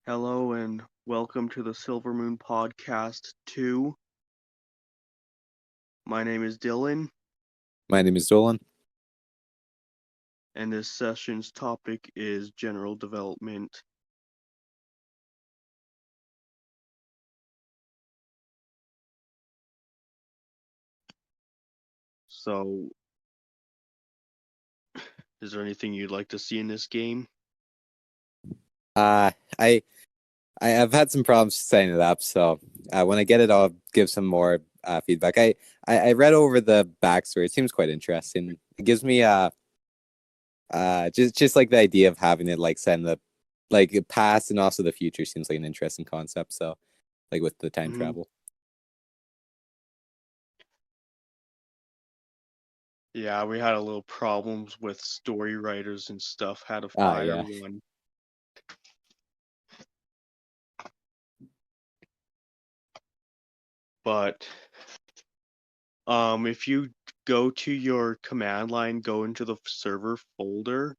Hello and welcome to the Silver Moon Podcast 2. My name is Dylan, My name is Dolan. and this session's topic is general development. So, is there anything you'd like to see in this game? I I've had some problems setting it up, so when I get it, I'll give some more feedback. I read over the backstory. It seems quite interesting. It gives me just like the idea of having it like set in the like past and also the future seems like an interesting concept. So like with the time travel. Yeah, we had a little problems with story writers and stuff, had to fire Yeah. one. But if you go to your command line, go into the server folder,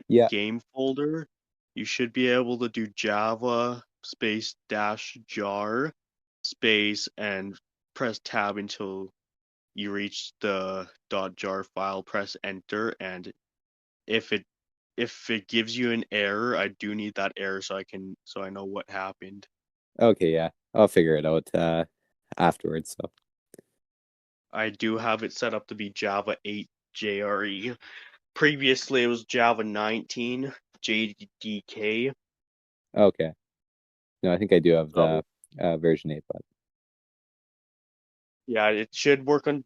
Yeah. game folder, you should be able to do Java space dash jar space and press tab until you reach the .jar file, press enter, and if it gives you an error, I do need that error so I know what happened. Okay. Yeah. I'll figure it out afterwards. So. I do have it set up to be Java 8 JRE. Previously, it was Java 19 JDK. Okay. No, I think I do have So the version 8, but yeah, it should work on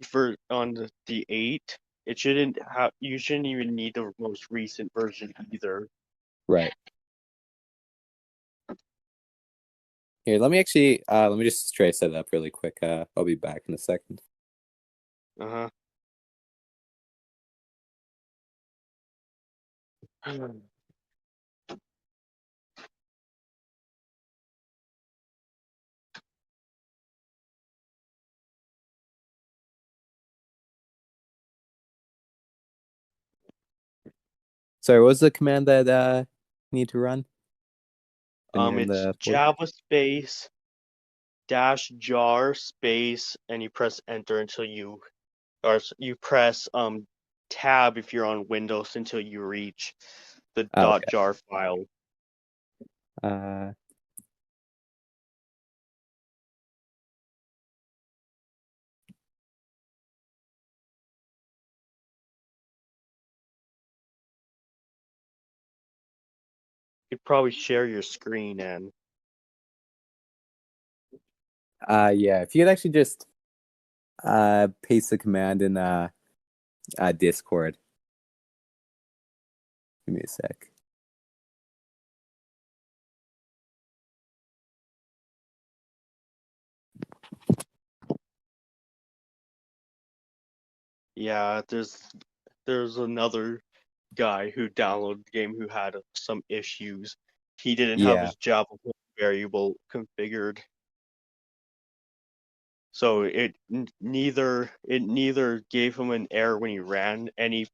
the 8. It shouldn't have. You shouldn't even need the most recent version either. right. Here, let me just try to set it up really quick. I'll be back in a second. Uh huh. Sorry, what was the command that need to run when you're in It's the folder? Java space dash jar space, and you press enter until you press tab if you're on Windows until you reach the Oh, okay. .jar file. Uh, You'd probably share your screen and yeah. If you could actually just paste the command in Discord. Give me a sec. yeah, there's another guy who downloaded the game who had some issues. He didn't have Yeah. his Java variable configured, so it neither gave him an error when he ran any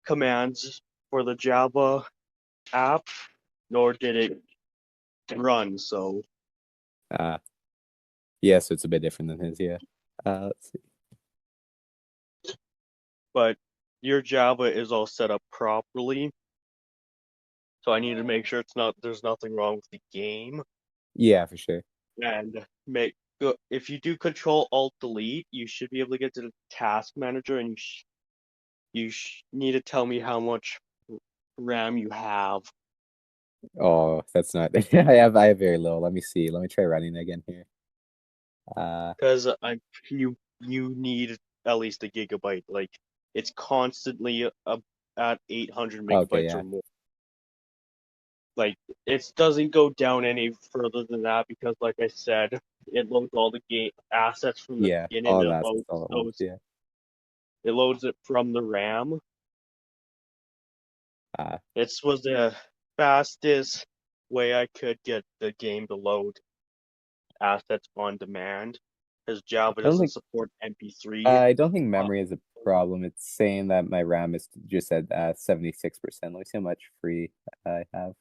commands for the Java app, nor did it run. So Yeah. So it's a bit different than his. Yeah. Let's see. but your Java is all set up properly. So I need to make sure there's nothing wrong with the game. Yeah, for sure. And if you do Control Alt Delete, you should be able to get to the Task Manager, and you need to tell me how much RAM you have. Oh, that's not. I have very little. Let me see. Let me try running again here. Because you need at least a gigabyte. Like it's constantly at 800 Okay. megabytes Yeah. or more. Like it doesn't go down any further than that because, like I said, it loads all the game assets from the Yeah. beginning. All It that's loads all at once. those. Yeah. It loads it from the RAM. This was the fastest way I could get the game to load assets on demand, because Java I don't doesn't think. support MP3. I don't think memory is a problem. It's saying that my RAM is just at 76%. Let me see how much free I have.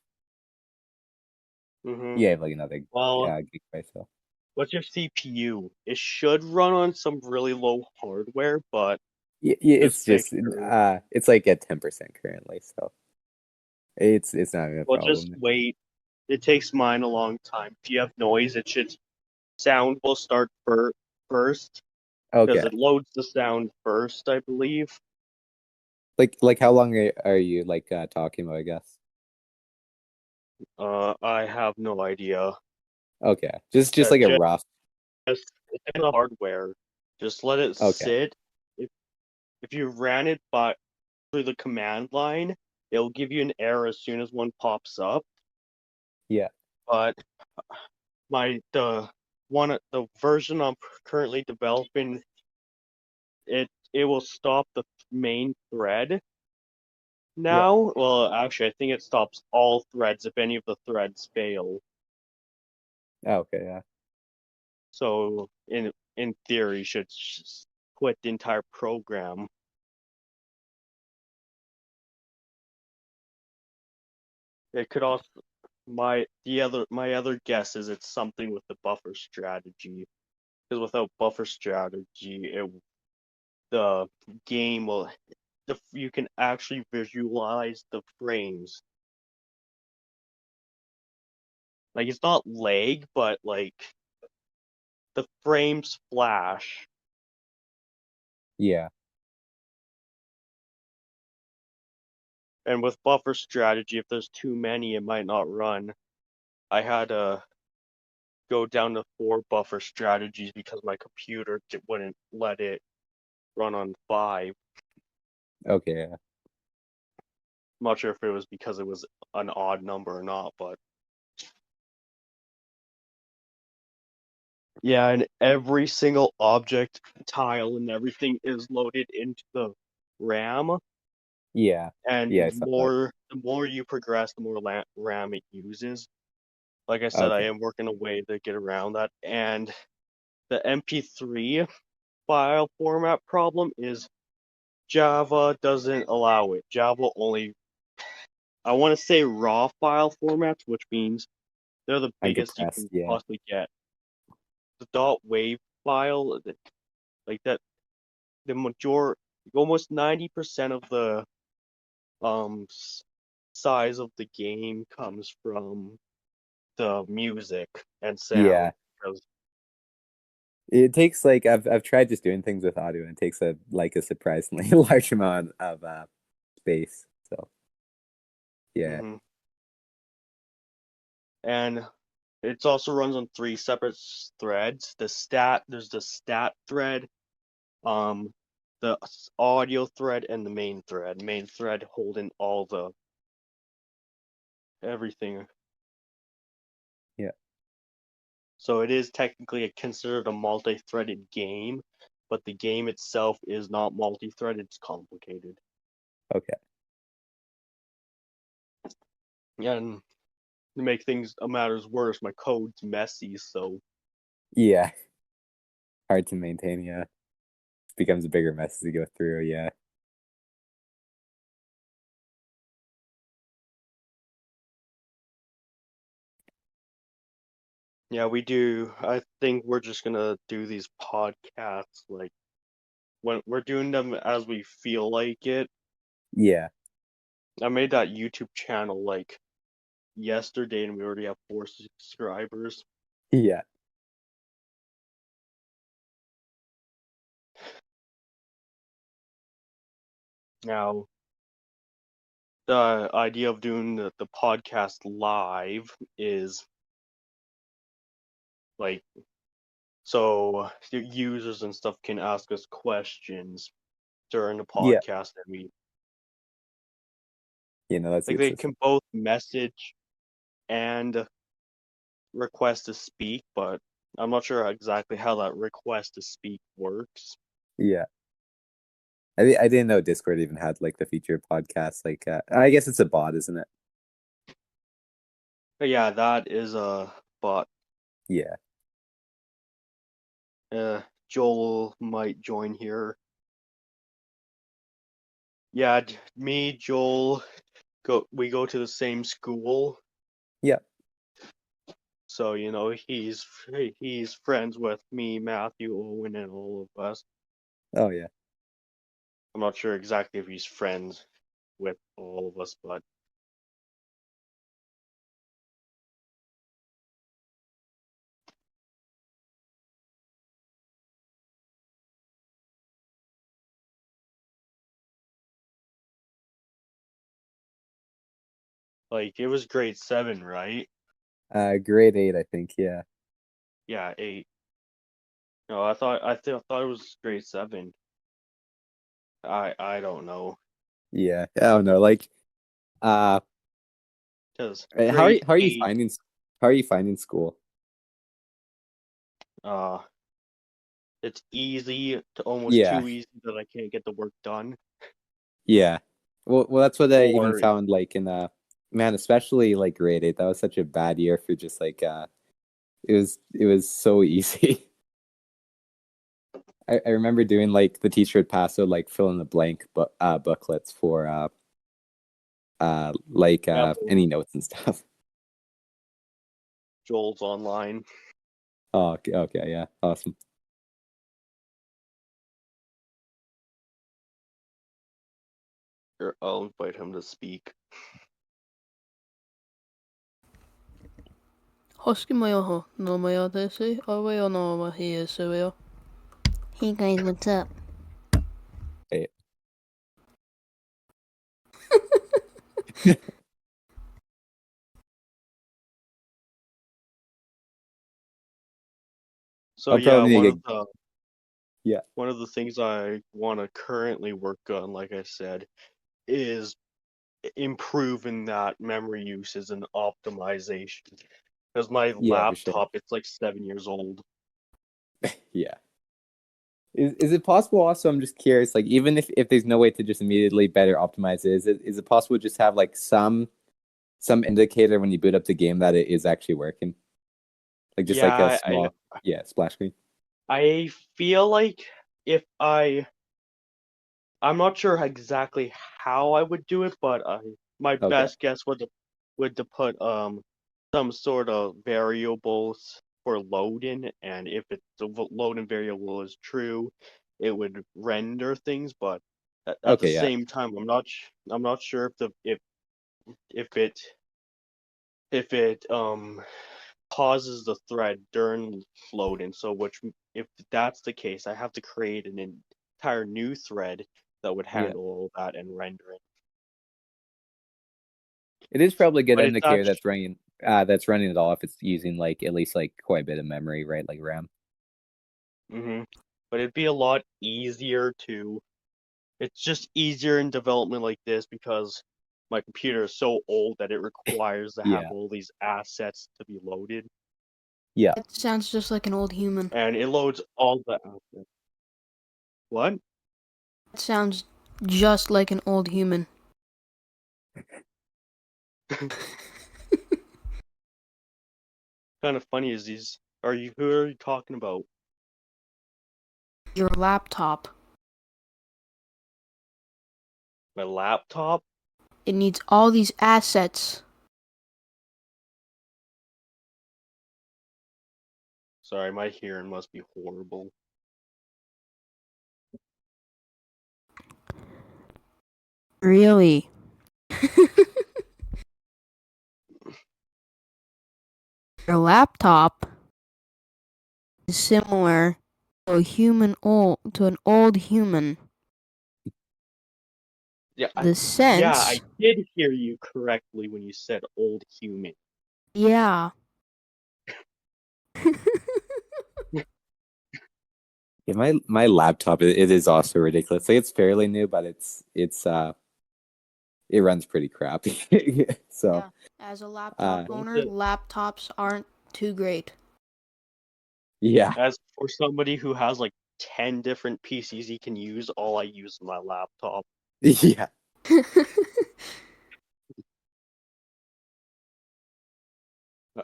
Mm-hmm. Yeah, I have like another Well, gigabyte. So what's your CPU? It should run on some really low hardware, but yeah, yeah, just it's make just sure. it's like at 10% currently, so it's not even a Well, just problem. wait. It takes mine a long time. If you have noise, it should sound will start first because Okay, it loads the sound first, I believe. like how long are you like talking about? I guess. I have no idea. Okay, just like a Just rough. it's in the hardware. Just let it Okay, sit. If if you ran it by through the command line, it'll give you an error as soon as one pops up. yeah, But the version I'm currently developing, it will stop the main thread yeah. now. Well, actually, I think it stops all threads if any of the threads fail. Okay, yeah, So in theory, should quit the entire program. It could also my other guess is it's something with the buffer strategy. Because without buffer strategy, the game will you can actually visualize the frames. Like it's not lag, but like the frames flash. yeah. And with buffer strategy, if there's too many, it might not run. I had to go down to 4 buffer strategies because my computer wouldn't let it run on 5. Okay, yeah, I'm not sure if it was because it was an odd number or not, but yeah, and every single object, tile, and everything is loaded into the RAM. yeah, And yeah. I saw that. the more you progress, the more RAM it uses. Like I said, I Okay, am working a way to get around that. And the MP3 file format problem is Java doesn't allow it. Java only, I want to say raw file formats, which means they're the biggest you uncompressed. can Yeah, possibly get. The dot wave file, like that, the major, almost 90% of the um size of the game comes from the music and yeah. sound. Because It takes like I've tried just doing things with audio, and it takes a surprisingly large amount of space. So yeah, mhm. And it also runs on 3 separate threads. There's the stat thread, um, the audio thread, and the main thread. Main thread holding all the everything. yeah. So it is technically considered a multi-threaded game, but the game itself is not multi-threaded. It's complicated. Okay, And to make things matters worse, my code's messy. So yeah. Hard to maintain. Yeah, becomes a bigger mess as you go through. Yeah, yeah, we do. I think we're just gonna do these podcasts like when we're doing them as we feel like it. yeah, I made that YouTube channel like yesterday, and we already have 4 subscribers. yeah, Now, the idea of doing the podcast live is like so the users and stuff can ask us questions during the yeah. podcast, and we You know, that's a like good they system. can both message and request to speak, but I'm not sure exactly how that request to speak works. Yeah. I didn't know Discord even had like the feature podcast. Like, I guess it's a bot, isn't it? But yeah, that is a bot. Yeah, Joel might join here. Yeah, me, Joel, we go to the same school. yeah, So he's friends with me, Matthew, Owen, and all of us. Oh yeah. I'm not sure exactly if he's friends with all of us, but like it was grade 7, right? Grade 8, I think. Yeah. Yeah, 8. No, I thought it was grade 7. I don't know Yeah. Oh no. Like, uh, because how are grade how are you 8, finding how are you finding school? uh, it's easy to almost Yeah. too easy that I can't get the work done. Yeah. Well, that's what I even Or found. Like in man, especially like grade 8. That was such a bad year for just like it was so easy. I remember doing like the teacher would pass out like fill in the blank booklets for like yeah, any notes and stuff. Joel's online. Oh, okay, yeah, awesome. Or I'll invite him to speak. 星もよほ、のもよです。おわよのまひえすよ。Hey guys, what's up? Hey. So I'll yeah, probably need to get yeah. one of the things I want to currently work on, like I said, is improving that memory usage and optimization. Because my Yeah, for sure. laptop, it's like 7 years old. Yeah. Is it possible also, I'm just curious, like even if there's no way to just immediately better optimize it, is it possible to just have like some indicator when you boot up the game that it is actually working? Like just like a Yeah, small yeah, splash screen. I feel like if I'm not sure exactly how I would do it, but my Okay. best guess would to put some sort of variables for loading, and if the loading variable is true, it would render things. But at the Okay, yeah. same time, I'm not sure if it if it pauses the thread during loading. So which if that's the case, I have to create an entire new thread that would Yeah. handle all that and render it. It is probably a good But it's indicator actually that's running it all if it's using like at least like quite a bit of memory, right? Like RAM. but it'd be a lot easier to. It's just easier in development like this because my computer is so old that it requires to have Yeah. all these assets to be loaded, Yeah. That sounds just like an old human. and it loads all the assets. What? That sounds just like an old human. Kind of funny is these. Who are you talking about? Your laptop. My laptop? It needs all these assets. Sorry, my hearing must be horrible. Really? Your laptop is similar to an old human. Yeah, The yeah, I sense, did hear you correctly when you said old human. yeah. Yeah, my laptop it is also ridiculous. Like it's fairly new, but it runs pretty crappy. So Yeah. As a laptop uh owner, laptops aren't too great. yeah. As for somebody who has like 10 different PCs he can use, all I use is my laptop. Yeah.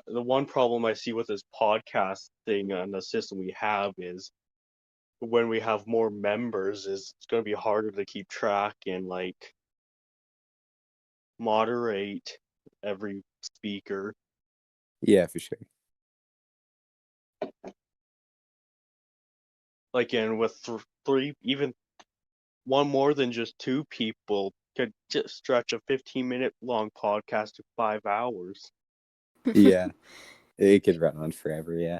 The one problem I see with this podcast thing and the system we have is when we have more members, is it's going to be harder to keep track and like moderate every speaker. Yeah, for sure. Like, and with three, even one more than just two people could just stretch a 15-minute long podcast to 5 hours. Yeah, it could run on forever. Yeah.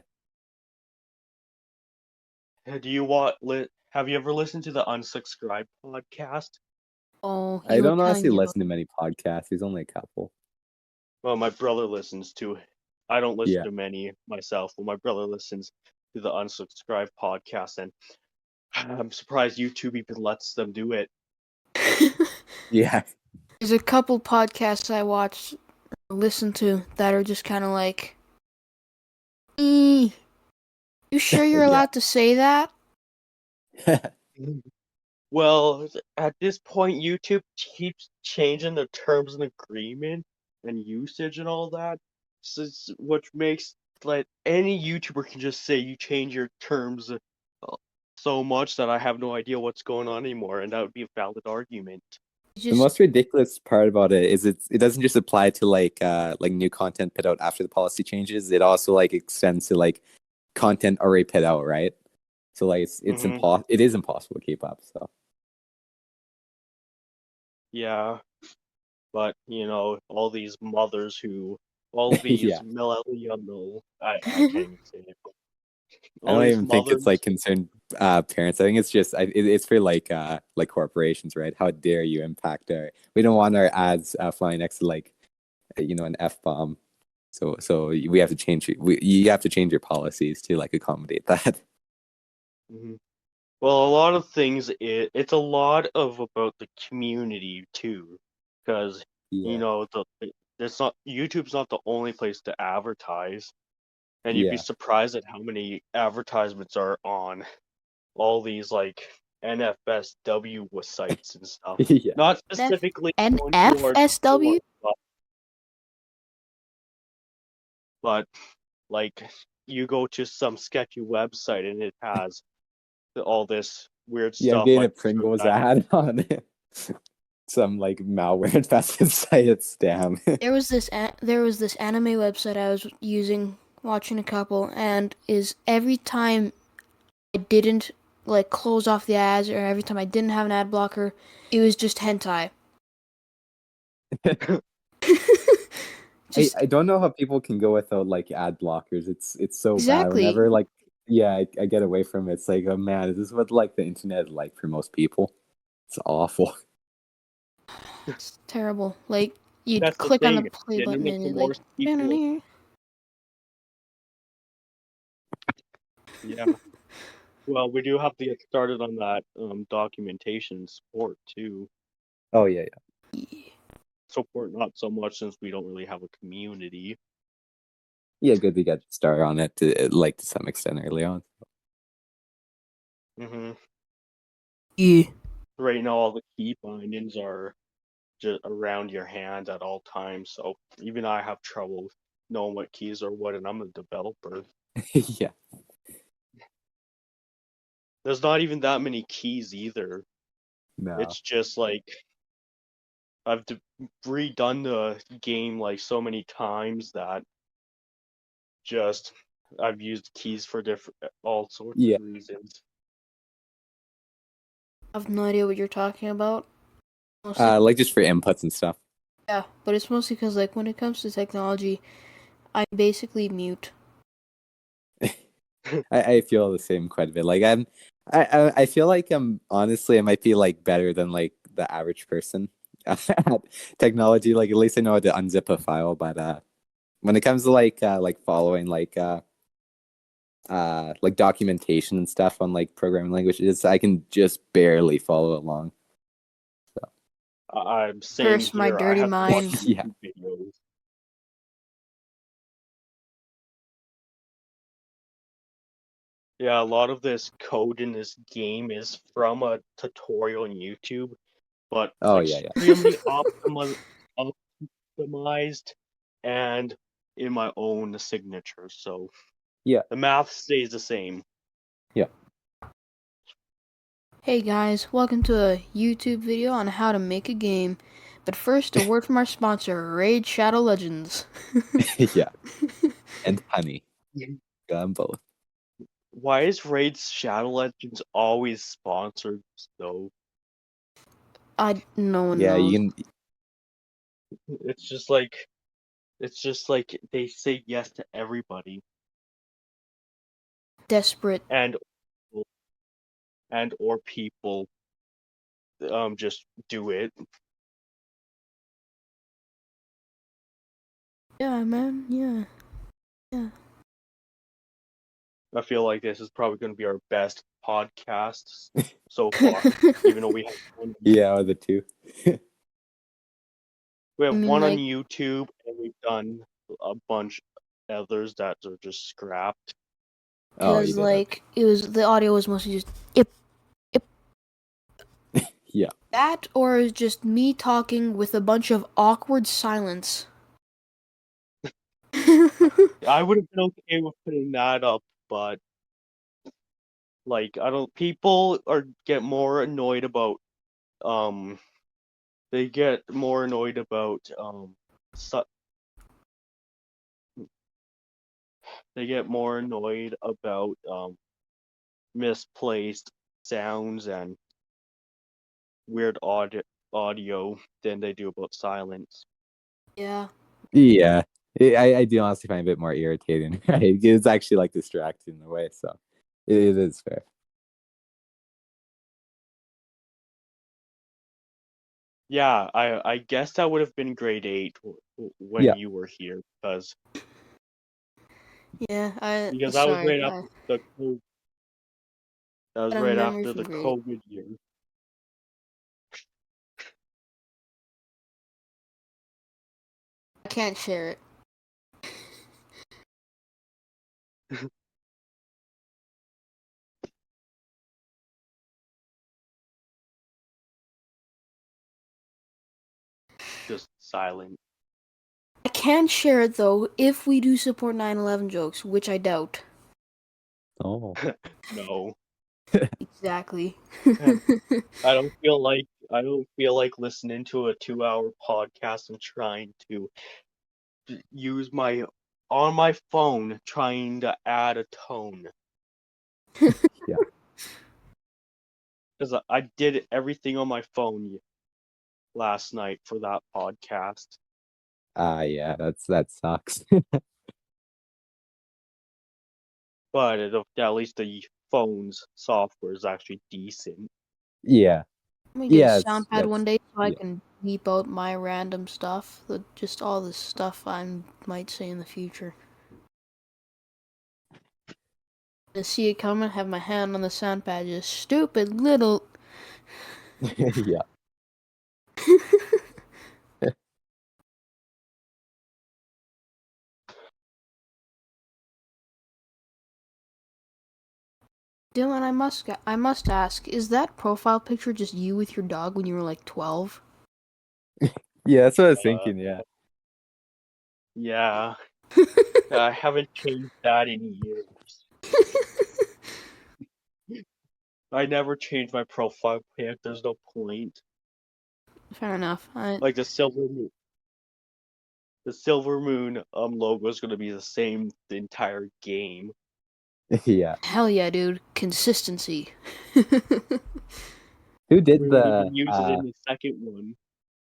Do you have you ever listened to the Unsubscribed podcast? Oh, I you were don't telling honestly me about. listen to many podcasts. There's only a couple. Well, my brother listens to. I don't listen Yeah. to many myself, but my brother listens to the Unsubscribed podcast, and I'm surprised YouTube even lets them do it. Yeah. There's a couple podcasts I watch, listen to that are just kind of like, you sure you're Yeah. allowed to say that? Well, at this point, YouTube keeps changing the terms and agreement and usage and all that, which makes like any YouTuber can just say you change your terms so much that I have no idea what's going on anymore, and that would be a valid argument. The Just most ridiculous part about it is it doesn't just apply to like new content put out after the policy changes. It also like extends to like content already put out, right? So like it is impossible to keep up. So Yeah, but all these mothers all these yeah, millennial, I can't even say it. I All don't these even think it's mothers. like concerned parents. I think it's just it's for like corporations, right? How dare you impact our? We don't want our ads flying next to like an F bomb. So we have to change. You have to change your policies to like accommodate that. Mhm. Well, a lot of things, it's a lot of about the community too, because Yeah, it's not YouTube's not the only place to advertise, and you'd be yeah, surprised at how many advertisements are on all these like NFSW sites and stuff. yeah. Not specifically going towards NFSW? sports, but like you go to some sketchy website and it has all this weird Yeah, I'm stuff getting a like Pringles ad on some like malware infested site. It's scam. There was this anime website I was using, watching a couple, and is every time I didn't like close off the ads or every time I didn't have an ad blocker, it was just hentai. Just I don't know how people can go without like ad blockers. It's so bad. exactly. Whenever like I get away from it, it's like, oh man, is this what like the internet is like for most people? It's awful. It's terrible. Like you'd That's the click on the thing. play Getting button it and to it more like people. Yeah. Well, we do have to get started on that documentation support too. Oh yeah, Support not so much since we don't really have a community. yeah. Good to get started on it to some extent early on. hmm Yeah. Right now, all the key bindings are just around your hand at all times, so even I have trouble knowing what keys are what, and I'm a developer. Yeah, There's not even that many keys either. no, It's just like I've redone the game like so many times that just I've used keys for different all sorts of yeah. reasons. I have no idea what you're talking about. Mostly, Like just for inputs and stuff. yeah, but it's mostly because like when it comes to technology, I'm basically mute. I feel the same quite a bit. Like I feel like honestly I might be like better than like the average person at technology. Like at least I know how to unzip a file, but when it comes to like following like documentation and stuff on like programming languages, I can just barely follow along. I'm same Curse my here. I dirty have to watch mind. Yeah. YouTube videos. Yeah, a lot of this code in this game is from a tutorial on YouTube, but Oh yeah. extremely optimized and in my own signature. So Yeah. the math stays the same. Yeah. Hey guys, welcome to a YouTube video on how to make a game. But first, a word from our sponsor, Raid Shadow Legends. Yeah. And honey. Got 'em both. Why is Raid's Shadow Legends always sponsored though? No one Yeah, knows. you can. It's just like they say yes to everybody Desperate. and or people just do it. Yeah, man. Yeah. Yeah. I feel like this is probably going to be our best podcast so far, even though we have one. Yeah, or the two. We I have mean, one on like, YouTube, and we've done a bunch others that are just scrapped. Oh, you because did. Okay. like the audio was mostly just yep, yep. Yeah. That or is just me talking with a bunch of awkward silence. I would have been okay with putting that up, but like I don't. People are get more annoyed about they get more annoyed about su- they get more annoyed about misplaced sounds and weird audio than they do about silence. Yeah. Yeah. I do honestly find it a bit more irritating. Right? It's actually like distracting in a way, so it is fair. Yeah, I guess that would have been grade 8 when Yeah. you were here because Yeah. that was Sorry. right I after the that was had a right memory after from the grade. COVID year. I can't share it. Just silent. I can share it though if we do support 9/11 jokes, which I doubt. Oh. No. Exactly. And I don't feel like listening to a 2-hour podcast and trying to use my on my phone trying to add a tone Yeah. because I did everything on my phone last night for that podcast. Yeah, that sucks. But at least the phone's software is actually decent. Yeah. Let me get a Yeah, soundpad one that's day so I yeah. can beep out my random stuff, just all the stuff I might say in the future. To see it coming, have my hand on the soundpad, just stupid little. Yeah. Dylan, I must ask, is that profile picture just you with your dog when you were like 12? Yeah, that's what I was Uh, thinking, yeah. yeah, I haven't changed that in years. I never changed my profile pic. There's no point. Fair enough. Like the Silver Moon logo is gonna be the same the entire game. Yeah. Hell yeah, dude. Consistency. Who did We won't the even use it in the second one.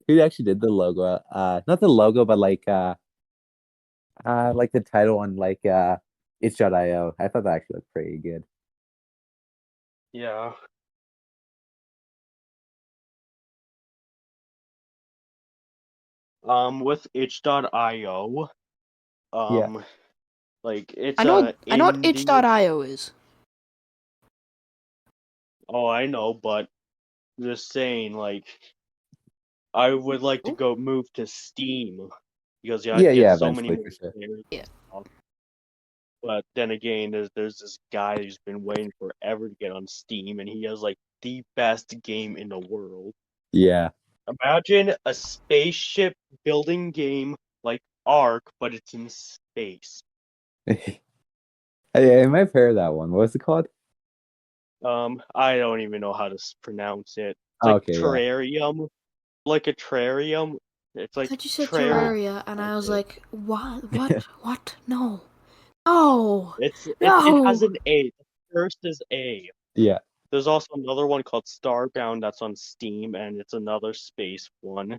who actually did the logo? Not the logo, but like the title on itch.io. I thought that actually looked pretty good. Yeah. With itch.io, Yeah. like it's a I know what indie. itch.io is. Oh, I know, but just saying, like, I would like to Oh, go move to Steam because yeah, I Yeah, get yeah, so many eventually more for sure. players. yeah. But then again, there's this guy who's been waiting forever to get on Steam, and he has like the best game in the world. Yeah. Imagine a spaceship building game like Ark, but it's in space. I might have heard of that one. What was it called? I don't even know how to pronounce it. It's Oh, like okay, yeah. terrarium, like a terrarium. It's I like thought you said Ah, Terraria, and I was Okay. like, what? What? What? No. No. It has No. an A. first is A. Yeah. There's also another one called Starbound that's on Steam, and it's another space one.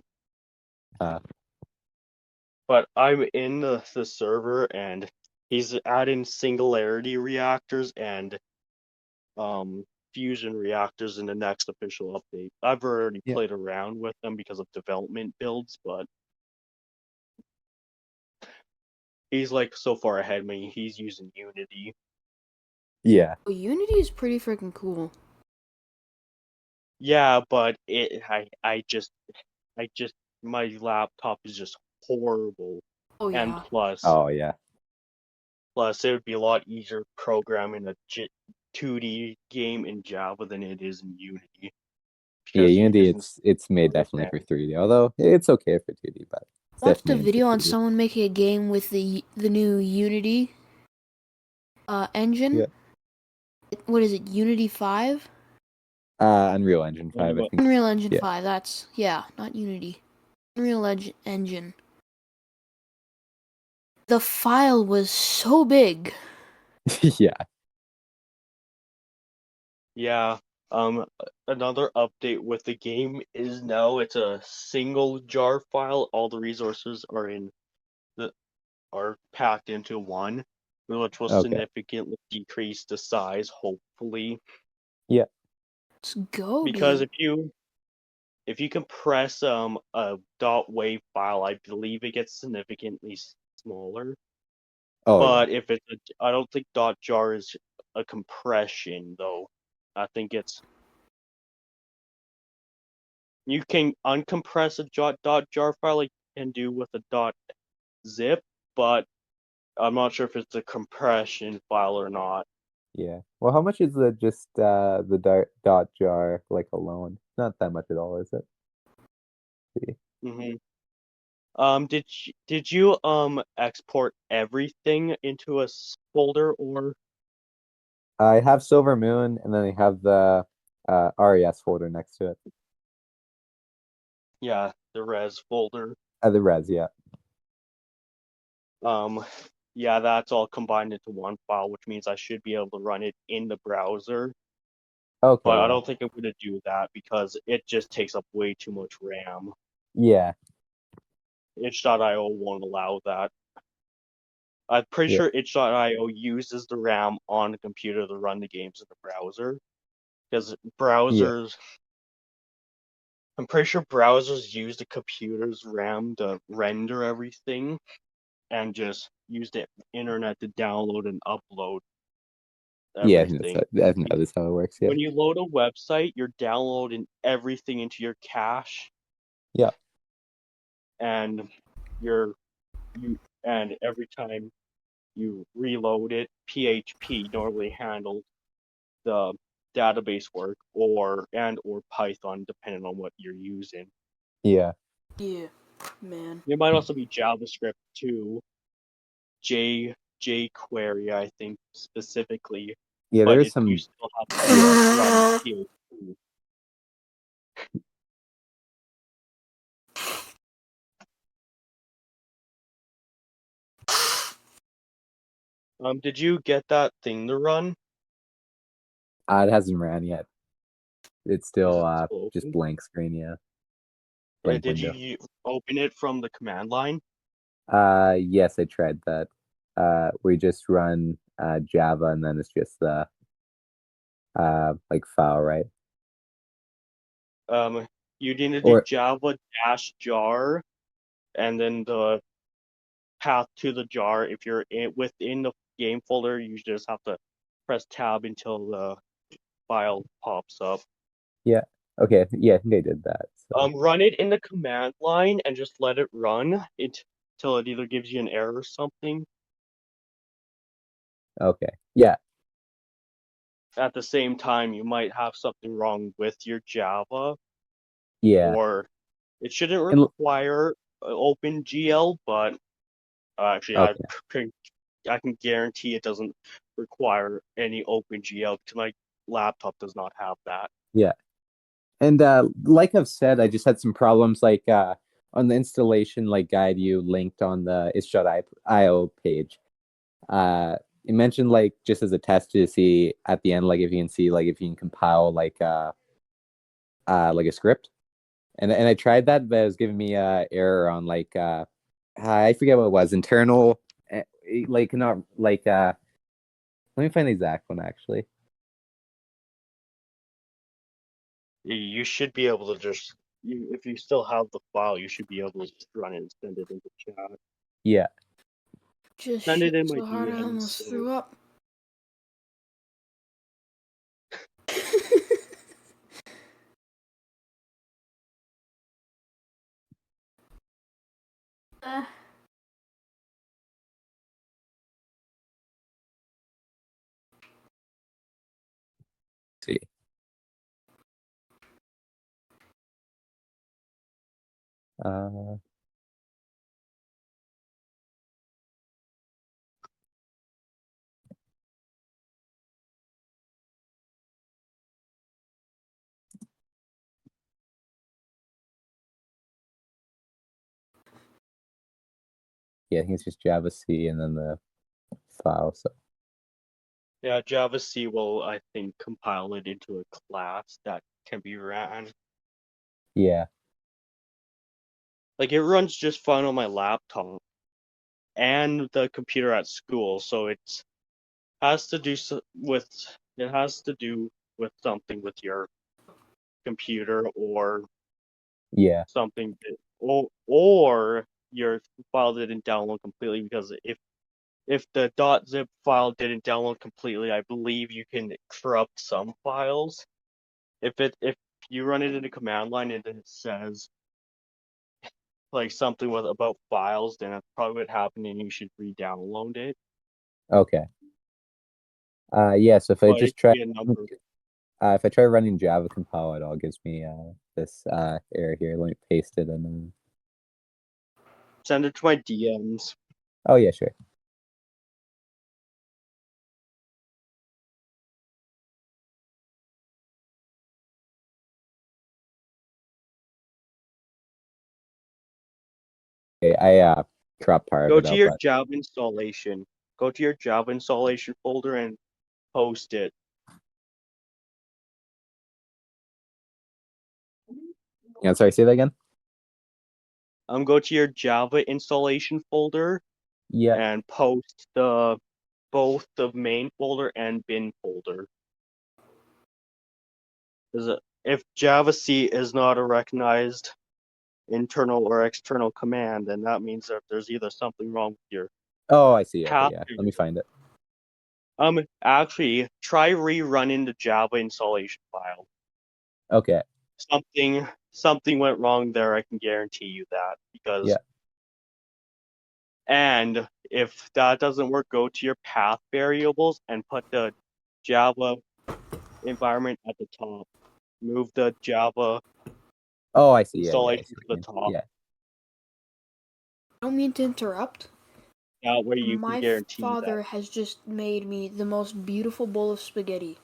But I'm in the server, and he's adding singularity reactors and fusion reactors in the next official update. I've already Yeah. played around with them because of development builds, but he's like so far ahead of me. He's using Unity. Yeah. Well, Unity is pretty freaking cool. Yeah, but I just my laptop is just horrible. Oh And yeah. Oh yeah. plus it would be a lot easier programming a 2D game in Java than it is in Unity. Yeah, Because you're Unity using it's made definitely for 3D, although it's okay for 2D, but it's Watched a definitely made for video on 3D. someone making a game with the new Unity engine. Yeah. What is it? Unity 5? Unreal Engine 5, I think. Unreal Engine Yeah. 5. That's not Unity. Engine. The file was so big. Yeah. Yeah. Another update with the game is now it's a single jar file. All the resources are packed into one, which will Okay. significantly decrease the size, hopefully. Yeah. Let's go, Because dude. if you compress a .wav file, I believe it gets significantly smaller. Oh yeah. But if I don't think .jar is a compression though. I think you can uncompress a .jar file like you can do with a .zip, but I'm not sure if it's a compression file or not. Yeah. Well, how much is just the dot jar like alone? Not that much at all, is it? See. Hmm did you export everything into a folder or I have Silver Moon, and then I have the RES folder next to it. yeah, the res folder? The res, yeah. Um, yeah, that's all combined into one file, which means I should be able to run it in the browser. But Okay, I yeah. don't think I'm going to do that because it just takes up way too much RAM. Yeah. itch.io won't allow that. I'm pretty Yeah. sure itch.io uses the RAM on the computer to run the games in the browser. Because Yeah. I'm pretty sure browsers use the computer's RAM to render everything and just use the internet to download and upload Yeah, everything. I think that is how it works, yeah. When you load a website, you're downloading everything into your cache, Yeah. and and every time you reload it, PHP normally handles the database work or Python depending on what you're using. Yeah. Yeah, man. It might also be JavaScript too, jQuery I think specifically, Yeah, but there's you some still have to run PHP. Did you get that thing to run? it hasn't ran yet. It's Is still it still just open? blank screen, yeah. And Blank did window. you open it from the command line? Yes, I tried that. We just run Java, and then it's just the like file, right? You need to do Or Java dash jar and then the path to the jar. If you're within the game folder, you just have to press tab until the file pops up. yeah. Okay, yeah, I think I did that. So Run it in the command line and just let it run until it either gives you an error or something. okay. Yeah. At the same time, you might have something wrong with your Java, Yeah. or it shouldn't And require OpenGL, but actually, okay. I can guarantee it doesn't require any OpenGL because my laptop does not have that. Yeah. And like I've said, I just had some problems like on the installation like guide you linked on the itch.io page. it mentioned like just as a test to see at the end, like if you can see like if you can compile like a script. And I tried that, but it was giving me a error on like I forget what it was, internal like not like let me find the exact one actually. You should be able to just, if you still have the file, you should be able to just run it and send it into chat. Yeah. Just Send it shit in my so hard I DMs. almost threw up. Uh, See. Yeah, I think it's just Java C and then the file. So Yeah, Java C will, I think, compile it into a class that can be ran. yeah. Like, it runs just fine on my laptop and the computer at school, so has to do with it has to do with something with your computer or Yeah. something or your file didn't download completely, because if the .zip file didn't download completely, I believe you can corrupt some files. If you run it in a command line and then it says like something with about files, then that's probably what happened and you should re-download it. Okay. Yeah, so if I But it just could try be a number. if I try running Java compile, it all gives me this error here. Let me paste it and then Send it to my DMs. oh yeah, sure. Okay, I cropped part of Go it to out, your but Java installation. Go to your Java installation folder and post it. yeah, sorry, say that again. Go to your Java installation folder Yeah. and post both the main folder and bin folder. If Java C is not a recognized internal or external command, then that means that there's either something wrong with your Oh, I see. Okay, path. yeah. Let me find it. Actually, try rerunning the Java installation file. Okay. Something went wrong there. I can guarantee you that, because Yeah. and if that doesn't work, go to your path variables and put the Java environment at the top. Move the Java Oh, I see. Yeah, I installation see to what you the mean. top. Yeah. I don't mean to interrupt. That way you can My guarantee that. father has just made me the most beautiful bowl of spaghetti.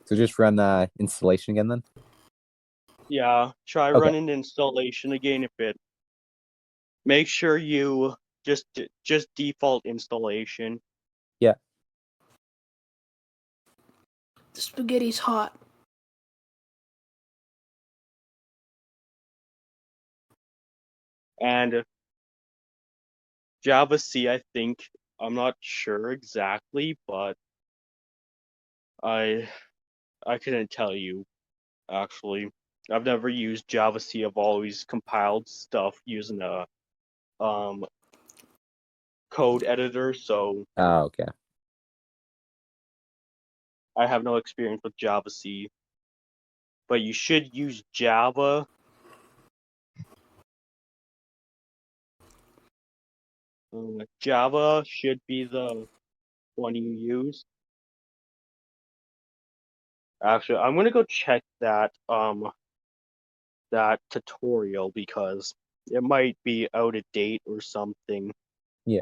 So just run the installation again then? Yeah, try Okay. running the installation again. Make sure you just default installation. Yeah. The spaghetti's hot. And Java C, I think, I'm not sure exactly, but I couldn't tell you actually. I've never used Java C. I've always compiled stuff using a code editor, so Oh, okay. I have no experience with Java C. But you should use Java. Java should be the one you use. Actually, I'm gonna go check that tutorial, because it might be out of date or something. Yeah.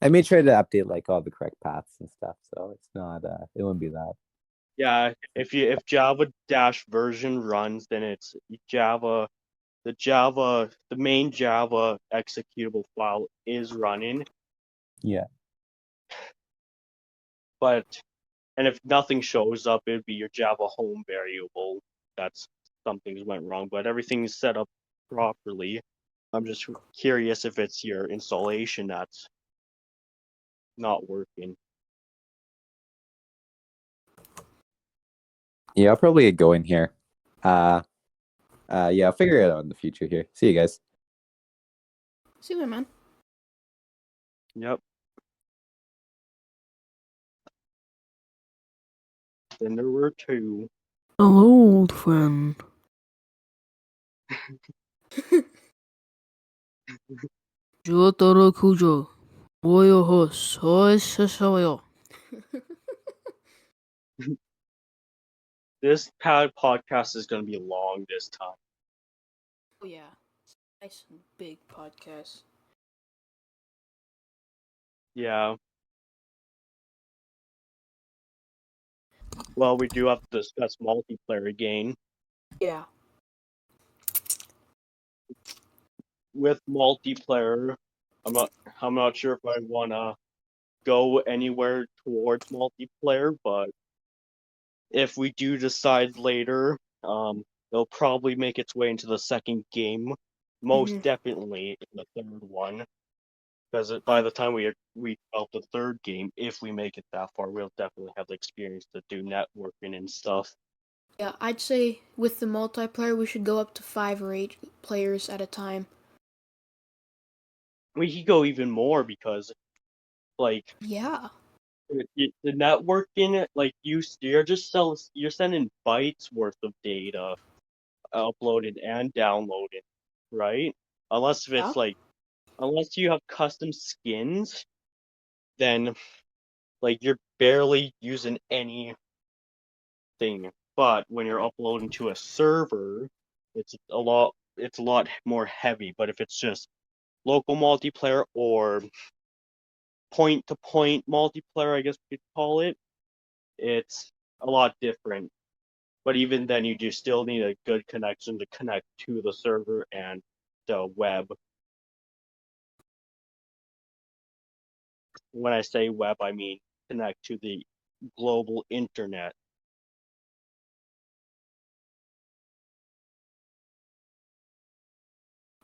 I made sure to update like all the correct paths and stuff, so it's not it wouldn't be that. Yeah, if Java dash version runs, then it's Java. The main Java executable file is running, Yeah. but and if nothing shows up, it'd be your Java home variable. That's something's went wrong, but everything's set up properly. I'm just curious if it's your installation that's not working. Yeah, I'll probably get going here. Yeah, I'll figure it out in the future here. See you guys. See you, man. Yep. Then there were two. Hello, old friend. 働くぞ。およほ、そうしそうよ。This podcast is going to be long this time. Oh yeah, nice and big podcast. Yeah. Well, we do have to discuss multiplayer again. Yeah. With multiplayer, I'm not sure if I wanna go anywhere towards multiplayer, but if we do decide later, it'll probably make its way into the second game, most definitely in the third one. Because by the time we develop the third game, if we make it that far, we'll definitely have the experience to do networking and stuff. Yeah, I'd say with the multiplayer, we should go up to 5 or 8 players at a time. We could go even more because, like, Yeah. the networking, like you're sending bytes worth of data uploaded and downloaded, right? Unless if Yeah. it's like, unless you have custom skins, then like you're barely using anything. But when you're uploading to a server, it's a lot more heavy. But if it's just local multiplayer or point to point multiplayer, I guess we could call it, it's a lot different. But even then, you do still need a good connection to connect to the server and the web. When I say web, I mean connect to the global internet.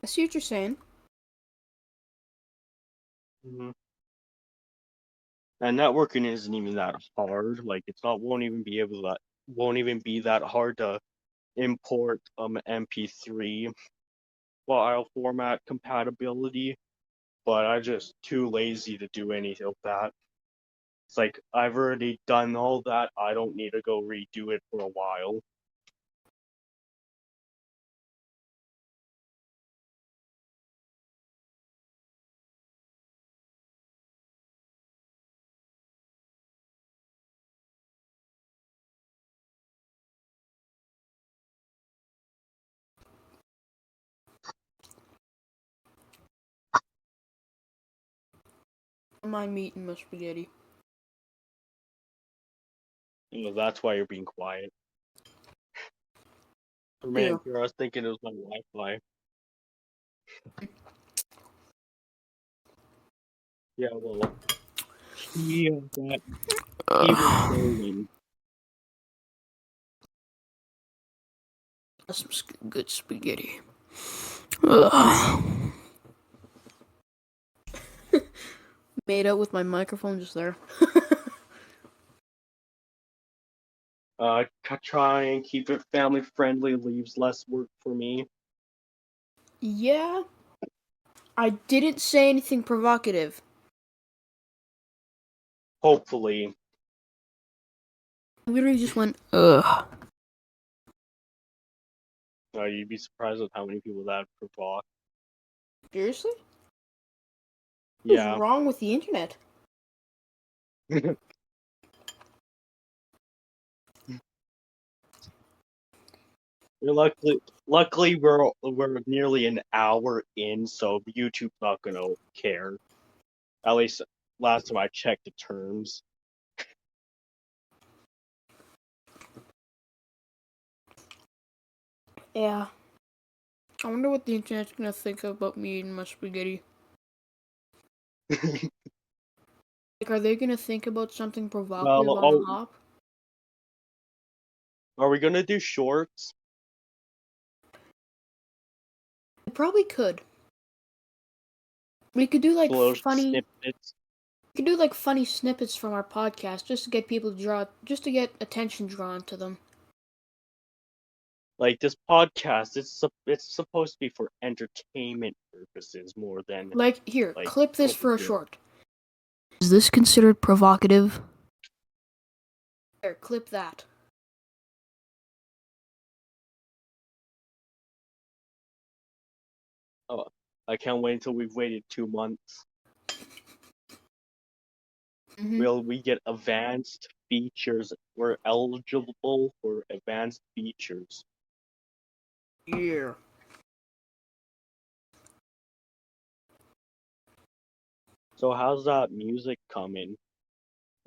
I see what you're saying. Mm-hmm. And networking isn't even that hard. Like it's not won't even be that hard to import MP3 file format compatibility. But I'm just too lazy to do any of that. It's like I've already done all that. I don't need to go redo it for a while. Don't mind me eating my spaghetti. That's why you're being quiet. For Yeah. man, I was thinking it was my Wi-Fi. Yeah, well, he got he was stolen. That's some good spaghetti. Ugh. Made out with my microphone just there. Try and keep it family friendly. Leaves less work for me. Yeah. I didn't say anything provocative. Hopefully, I literally just went, ugh. you'd be surprised at how many people that provoke. Seriously? What's Yeah. wrong with the internet? Luckily, we're nearly an hour in, so YouTube's not gonna care. At least last time I checked the terms. Yeah. I wonder what the internet's gonna think about me eating my spaghetti. Like, are they gonna think about something provocative Well, on the oh, hop? are we gonna do shorts? We probably could. We could do like Little funny. snippets. We could do like funny snippets from our podcast just to get people to just to get attention drawn to them. Like this podcast, it's supposed to be for entertainment purposes more than Like, here, like clip this for a culture. short. Is this considered provocative? Here, clip that. Oh, I can't wait until we've waited 2 months. Mm-hmm. We get advanced features? We're eligible for advanced features. Yeah. So how's that music coming?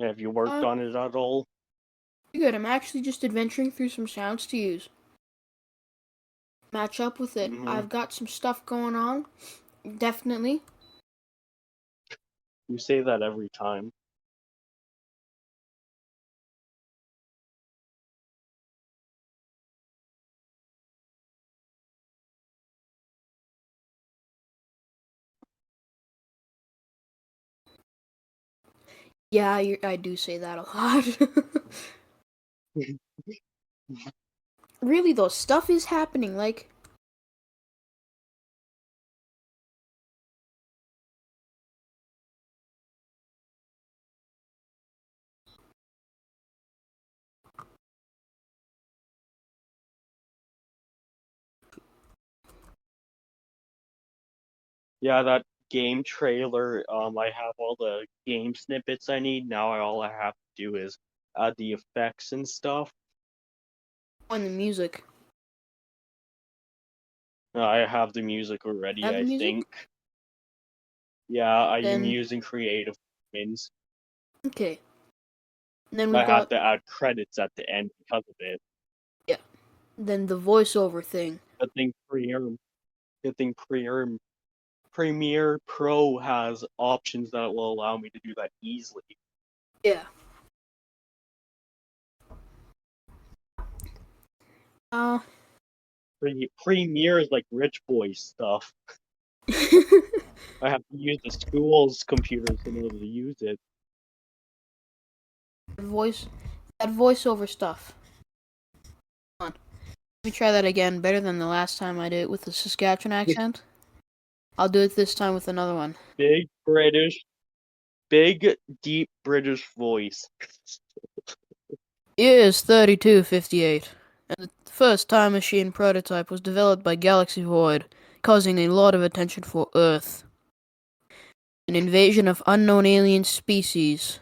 Have you worked on it at all? Good. I'm actually just adventuring through some sounds to use. Match up with it. Mm-hmm. I've got some stuff going on. Definitely. You say that every time. Yeah, I do say that a lot. Really though, stuff is happening. Like, Yeah, that game trailer, I have all the game snippets I need. Now all I have to do is add the effects and stuff. on the music. I have the music already, Have the I music? think. Yeah, I am Then using Creative Commons. okay. And then we've I have got to add credits at the end because of it. then the voiceover thing. Good thing Premiere Pro has options that will allow me to do that easily. Yeah. Uh. Premiere is like rich boy stuff. I have to use the school's computers in order to use it. That voiceover stuff. Come on. Let me try that again. Better than the last time I did it with the Saskatchewan accent. I'll do it this time with another one. Big, deep British voice. Year is 3258, and the first time machine prototype was developed by Galaxy Void, causing a lot of attention for Earth. An invasion of unknown alien species.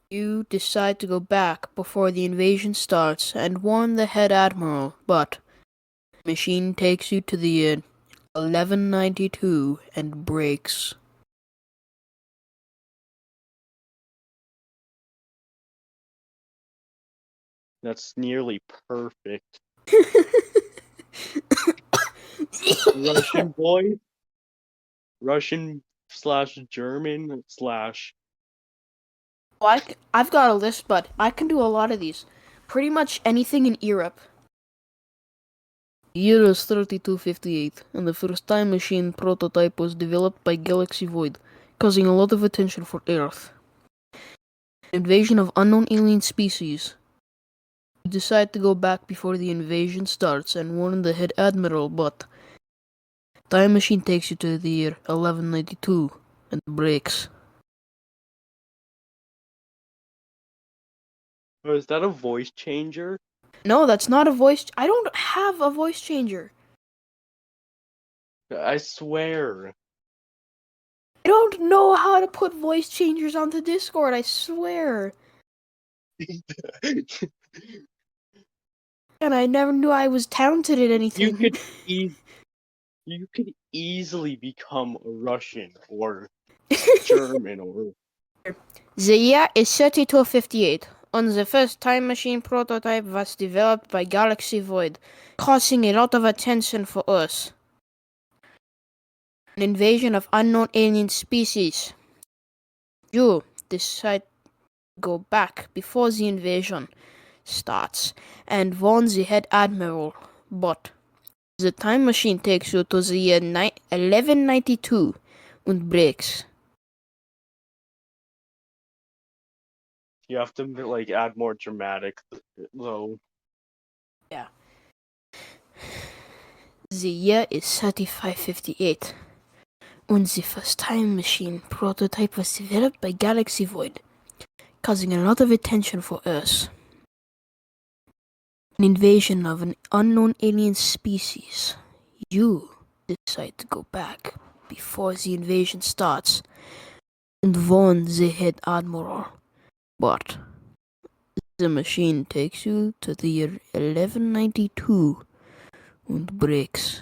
You decide to go back before the invasion starts and warn the head admiral, but the machine takes you to the year 1192 and breaks. That's nearly perfect. Russian boy? Russian slash German slash. I've got a list, but I can do a lot of these. Pretty much anything in Europe. The year is 3258, and the first time machine prototype was developed by Galaxy Void, causing a lot of attention for Earth. Invasion of unknown alien species. You decide to go back before the invasion starts and warn the head admiral, but time machine takes you to the year 1192 and breaks. Oh, is that a voice changer? No, that's not a voice. I don't have a voice changer. I swear. I don't know how to put voice changers onto Discord, I swear. And I never knew I was talented at anything. You could easily become a Russian or German or. The year is 3258. On the first time machine prototype was developed by Galaxy Void, causing a lot of attention for us. An invasion of unknown alien species. You decide to go back before the invasion starts and warn the head admiral, but the time machine takes you to the year 1192 and breaks. You have to like add more dramatic though. Yeah. The year is 3558. And the first time machine prototype was developed by Galaxy Void, causing a lot of attention for Earth. An invasion of an unknown alien species. You decide to go back before the invasion starts and warn the head admiral. But the machine takes you to the year 1192 and breaks.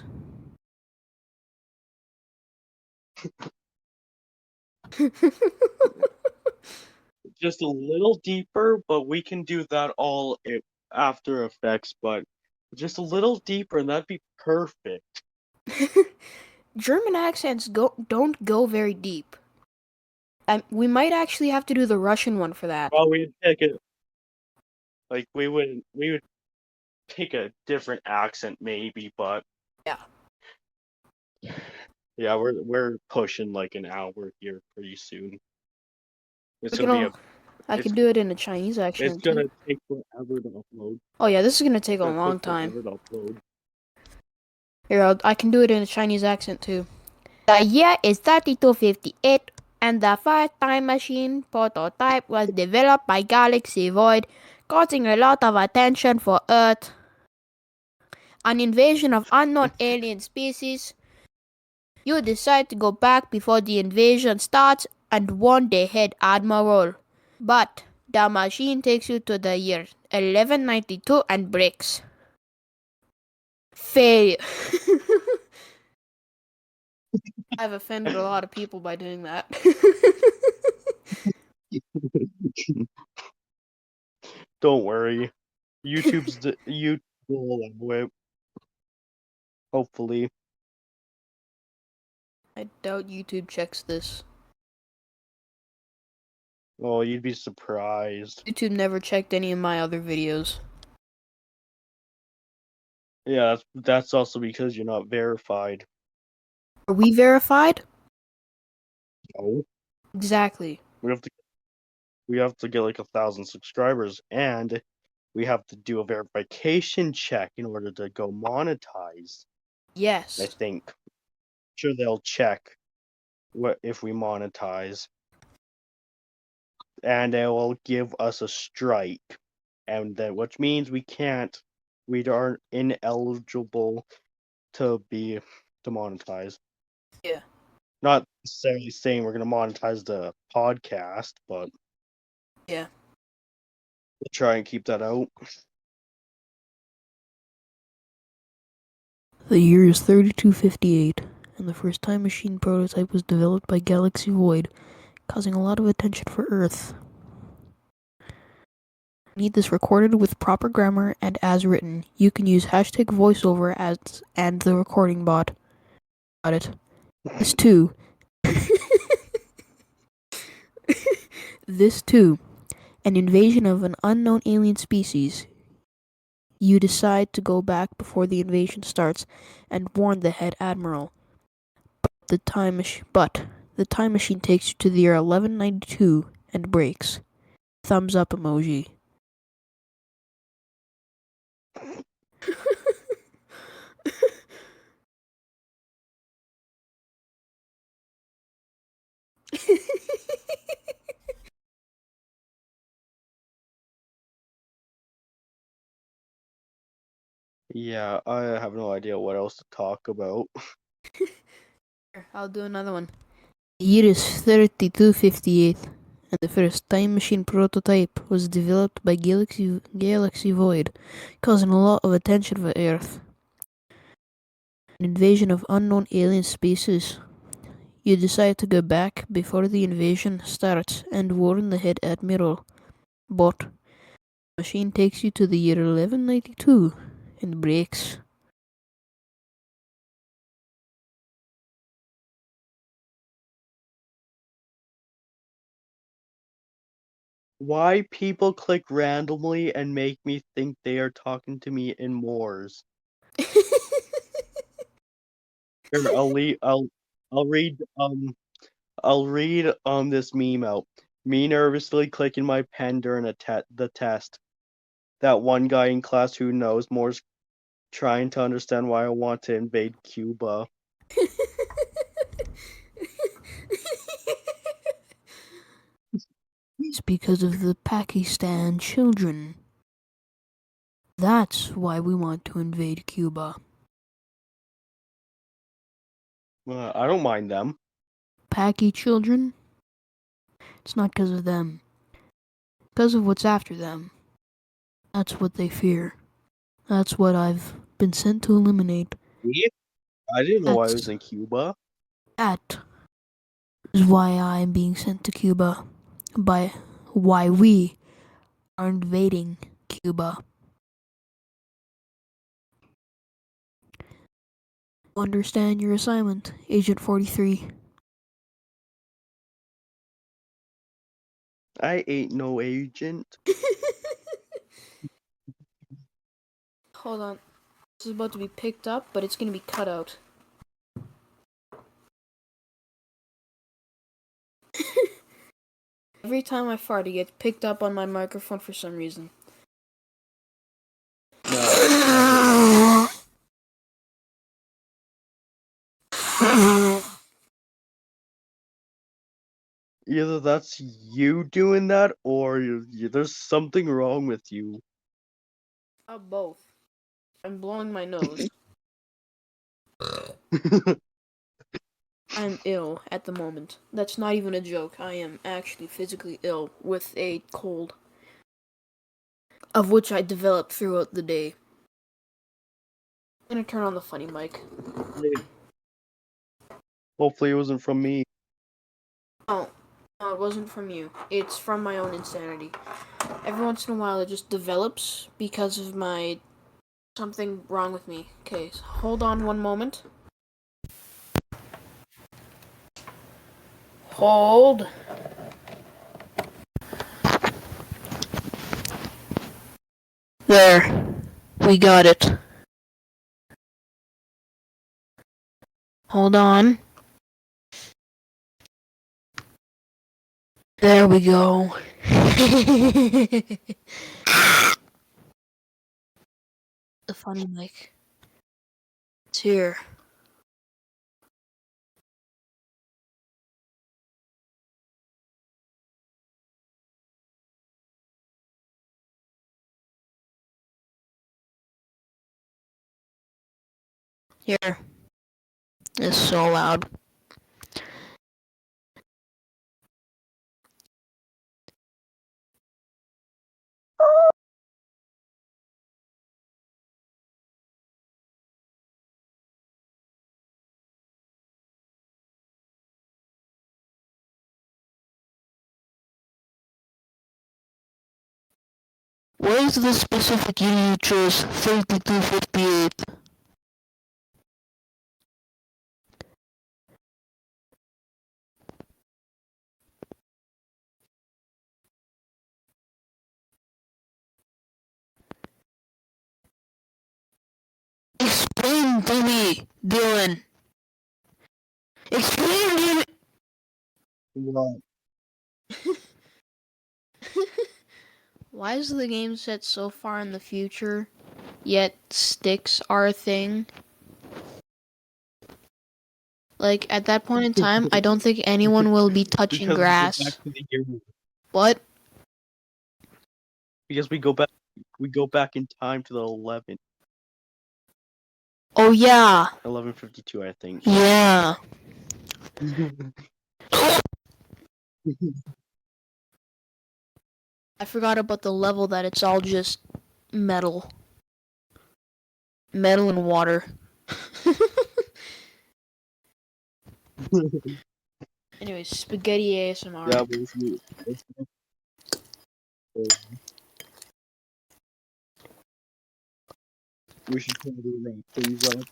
Just a little deeper, but we can do that all in After Effects, but just a little deeper and that'd be perfect. German accents don't go very deep. We might actually have to do the Russian one for that. Well, we'd pick it like we would pick a different accent maybe, but Yeah. yeah, we're pushing like an hour here pretty soon. It's Look gonna at be I could do it in a Chinese accent. it's gonna take forever to upload. Oh yeah, this is gonna take a It's gonna long take time. forever to upload. Here, I can do it in a Chinese accent too. The year is 3258, and the first time machine prototype was developed by Galaxy Void, causing a lot of attention for Earth. An invasion of unknown alien species. You decide to go back before the invasion starts and warn the head admiral. But the machine takes you to the year 1192 and breaks. Failure. I've offended a lot of people by doing that. Don't worry. YouTube will allow it. Hopefully. I doubt YouTube checks this. Oh, you'd be surprised. YouTube never checked any of my other videos. Yeah, that's also because you're not verified. Are we verified? No. Exactly. We have to get like 1,000 subscribers, and we have to do a verification check in order to go monetize. Yes. I think. Sure, they'll check what if we monetize, and they will give us a strike, and then which means we aren't ineligible to monetize. Yeah. Not necessarily saying we're gonna monetize the podcast, but Yeah. we'll try and keep that out. The year is 3258, and the first time machine prototype was developed by Galaxy Void, causing a lot of attention for Earth. Need this recorded with proper grammar and as written. You can use hashtag voiceover and the recording bot. Got it. This too. This too. An invasion of an unknown alien species. You decide to go back before the invasion starts and warn the head admiral. But the time machine takes you to the year 1192 and breaks. Thumbs up emoji. Yeah, I have no idea what else to talk about. I'll do another one. The year is 3258, and the first time machine prototype was developed by Galaxy Void, causing a lot of attention for Earth. An invasion of unknown alien species. You decide to go back before the invasion starts and warn the head admiral. But Machine takes you to the year 1192 and breaks. Why people click randomly and make me think they are talking to me in Morse? Here, I'll read this meme out. Me nervously clicking my pen during the test. That one guy in class who knows Morse trying to understand why I want to invade Cuba. It's because of the Pakistan children. That's why we want to invade Cuba. I don't mind them. Paki children? It's not because of them. Because of what's after them. That's what they fear. That's what I've been sent to eliminate. Yeah, I didn't know I was That's- in Cuba. That is why I'm being sent to Cuba. By why we are invading Cuba. Understand your assignment, Agent 43. I ain't no agent. Hold on. This is about to be picked up, but it's going to be cut out. Every time I fart, it gets picked up on my microphone for some reason. No. Either that's you doing that, or there's something wrong with you. Both. I'm blowing my nose. I'm ill at the moment. That's not even a joke. I am actually physically ill with a cold, of which I developed throughout the day. I'm gonna turn on the funny mic. Hopefully it wasn't from me. Oh, no, it wasn't from you. It's from my own insanity. Every once in a while, it just develops because of my something wrong with me. Okay, so hold on one moment. Hold. There. We got it. Hold on. There we go. The funny mic. It's here. Here. It's so loud. What is the specific year you chose? 3258. Explain to me, Dylan. Explain to me. What? Why is the game set so far in the future, yet sticks are a thing? Like, at that point in time, I don't think anyone will be touching Because we go back grass. to the year. What? Because we go back in time to the 11. Oh, yeah. 1152, I think. Yeah. I forgot about the level that it's all just metal. Metal and water. Anyways, spaghetti ASMR. Yeah, but it's We should probably wrap things up.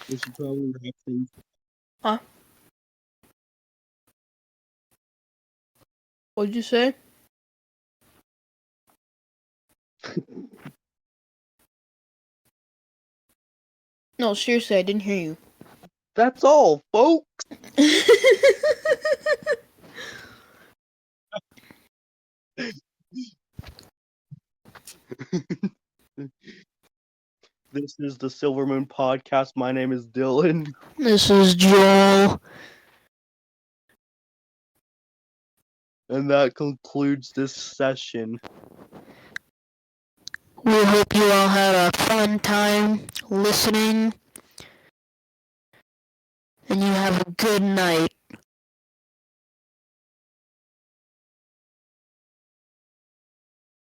We should probably wrap things. Huh? What'd you say? No, seriously, I didn't hear you. That's all, folks. This is the Silvermoon Podcast. My name is Dylan. This is Joel. And that concludes this session. We hope you all had a fun time listening. And you have a good night.